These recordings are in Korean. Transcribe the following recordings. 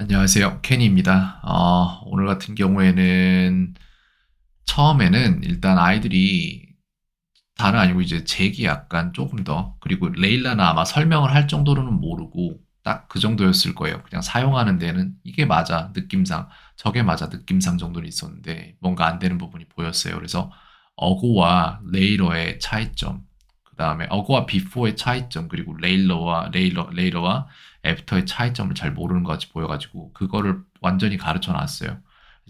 안녕하세요. 케니입니다. 오늘 같은 경우에는 처음에는 일단 아이들이 다는 아니고 이제 잭이 약간 조금 더 그리고 레일라는 아마 설명을 할 정도로는 모르고 딱 그 정도였을 거예요. 그냥 사용하는 데는 이게 맞아 느낌상 저게 맞아 느낌상 정도는 있었는데 뭔가 안 되는 부분이 보였어요. 그래서 어고와 레이러의 차이점, 그 다음에 어고와 비포의 차이점, 그리고 레이러와 애프터의 차이점을 잘 모르는 것 같이 보여가지고 그거를 완전히 가르쳐 놨어요.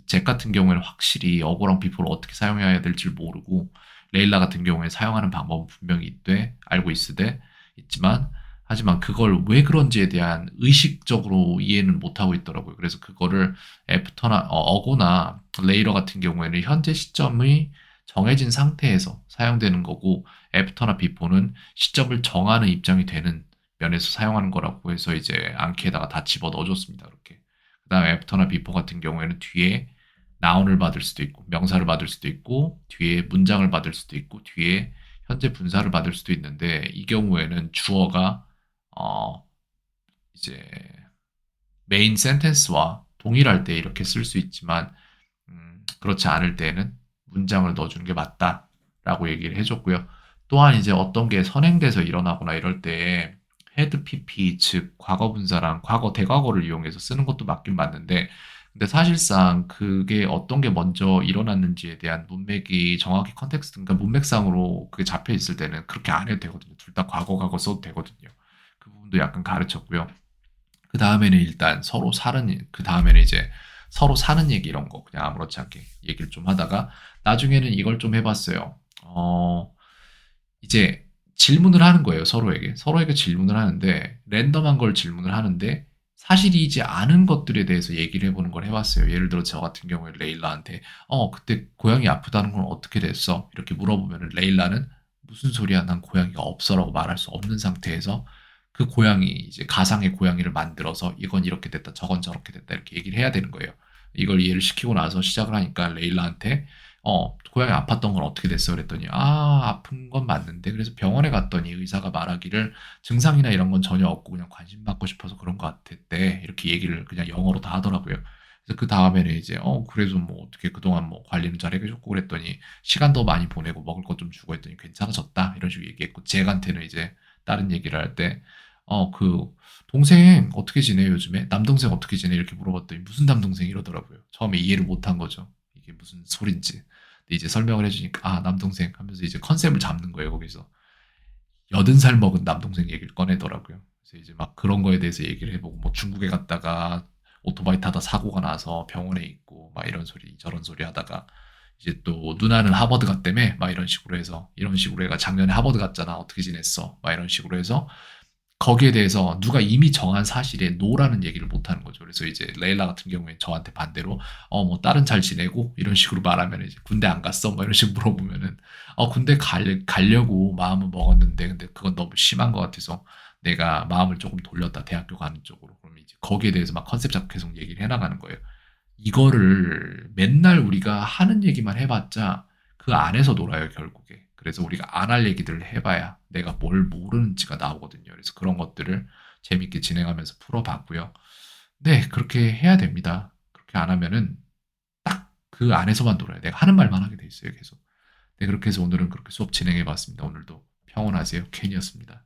잭 같은 경우에는 확실히 어고랑 비포를 어떻게 사용해야 될지 모르고 레일라 같은 경우에 사용하는 방법은 분명히 있되 알고 있으되 있지만 하지만 그걸 왜 그런지에 대한 의식적으로 이해는 못하고 있더라고요. 그래서 그거를 애프터나 어고나 레이러 같은 경우에는 현재 시점의 정해진 상태에서 사용되는 거고 애프터나 비포는 시점을 정하는 입장이 되는 면에서 사용하는 거라고 해서 이제 암키에다가 다 집어 넣어줬습니다. 그렇게. 그다음에 애프터나 비포 같은 경우에는 뒤에 나운을 받을 수도 있고 명사를 받을 수도 있고 뒤에 문장을 받을 수도 있고 뒤에 현재 분사를 받을 수도 있는데 이 경우에는 주어가 어 이제 메인 센텐스와 동일할 때 이렇게 쓸 수 있지만 그렇지 않을 때에는 문장을 넣어주는 게 맞다라고 얘기를 해줬고요. 또한 이제 어떤 게 선행돼서 일어나거나 이럴 때 헤드 PP 즉 과거 분사랑 과거 대과거를 이용해서 쓰는 것도 맞긴 맞는데 근데 사실상 그게 어떤 게 먼저 일어났는지에 대한 문맥이 정확히 컨텍스트, 그러니까 문맥상으로 그게 잡혀 있을 때는 그렇게 안 해도 되거든요. 둘 다 과거 과거 써도 되거든요. 그 부분도 약간 가르쳤고요. 그 다음에는 일단 그 다음에는 이제 서로 사는 얘기 이런 거 그냥 아무렇지 않게 얘기를 좀 하다가 나중에는 이걸 좀 해봤어요. 이제 질문을 하는 거예요, 서로에게. 서로에게 질문을 하는데, 랜덤한 걸 질문을 하는데, 사실이지 않은 것들에 대해서 얘기를 해보는 걸 해봤어요. 예를 들어 저 같은 경우에 레일라한테, 그때 고양이 아프다는 건 어떻게 됐어? 이렇게 물어보면 레일라는 무슨 소리야? 난 고양이가 없어라고 말할 수 없는 상태에서 그 고양이, 이제 가상의 고양이를 만들어서 이건 이렇게 됐다, 저건 저렇게 됐다, 이렇게 얘기를 해야 되는 거예요. 이걸 이해를 시키고 나서 시작을 하니까 레일라한테 고양이 아팠던 건 어떻게 됐어? 그랬더니, 아픈 건 맞는데. 그래서 병원에 갔더니 의사가 말하기를 증상이나 이런 건 전혀 없고 그냥 관심 받고 싶어서 그런 것 같았대. 이렇게 얘기를 그냥 영어로 다 하더라고요. 그래서 그 다음에는 이제, 그래도 뭐 어떻게 그동안 뭐 관리는 잘 해줬고 그랬더니 시간도 많이 보내고 먹을 것 좀 주고 했더니 괜찮아졌다. 이런 식으로 얘기했고, 잭한테는 이제 다른 얘기를 할 때, 그, 동생 어떻게 지내 요즘에? 남동생 어떻게 지내? 이렇게 물어봤더니 무슨 남동생 이러더라고요. 처음에 이해를 못한 거죠. 이게 무슨 소린지. 근데 이제 설명을 해주니까 남동생 하면서 이제 컨셉을 잡는 거예요. 거기서 80살 먹은 남동생 얘기를 꺼내더라고요. 그래서 이제 막 그런 거에 대해서 얘기를 해보고 뭐 중국에 갔다가 오토바이 타다 사고가 나서 병원에 있고 막 이런 소리 저런 소리 하다가 이제 또 누나는 하버드 갔다며 막 이런 식으로 해서 이런 식으로 해가 작년에 하버드 갔잖아 어떻게 지냈어 막 이런 식으로 해서 거기에 대해서 누가 이미 정한 사실에 노라는 얘기를 못 하는 거죠. 그래서 이제 레일라 같은 경우에 저한테 반대로 뭐 딸은 잘 지내고 이런 식으로 말하면 이제 군대 안 갔어? 뭐 이런 식으로 물어보면은 군대 가려고 마음은 먹었는데 근데 그건 너무 심한 것 같아서 내가 마음을 조금 돌렸다 대학교 가는 쪽으로. 그럼 이제 거기에 대해서 막 컨셉 잡고 계속 얘기를 해나가는 거예요. 이거를 맨날 우리가 하는 얘기만 해봤자 그 안에서 놀아요, 결국에. 그래서 우리가 안 할 얘기들을 해봐야 내가 뭘 모르는지가 나오거든요. 그래서 그런 것들을 재밌게 진행하면서 풀어봤고요. 네, 그렇게 해야 됩니다. 그렇게 안 하면은 딱 그 안에서만 놀아요. 내가 하는 말만 하게 돼 있어요, 계속. 네, 그렇게 해서 오늘은 그렇게 수업 진행해 봤습니다. 오늘도 평온하세요. 켄이었습니다.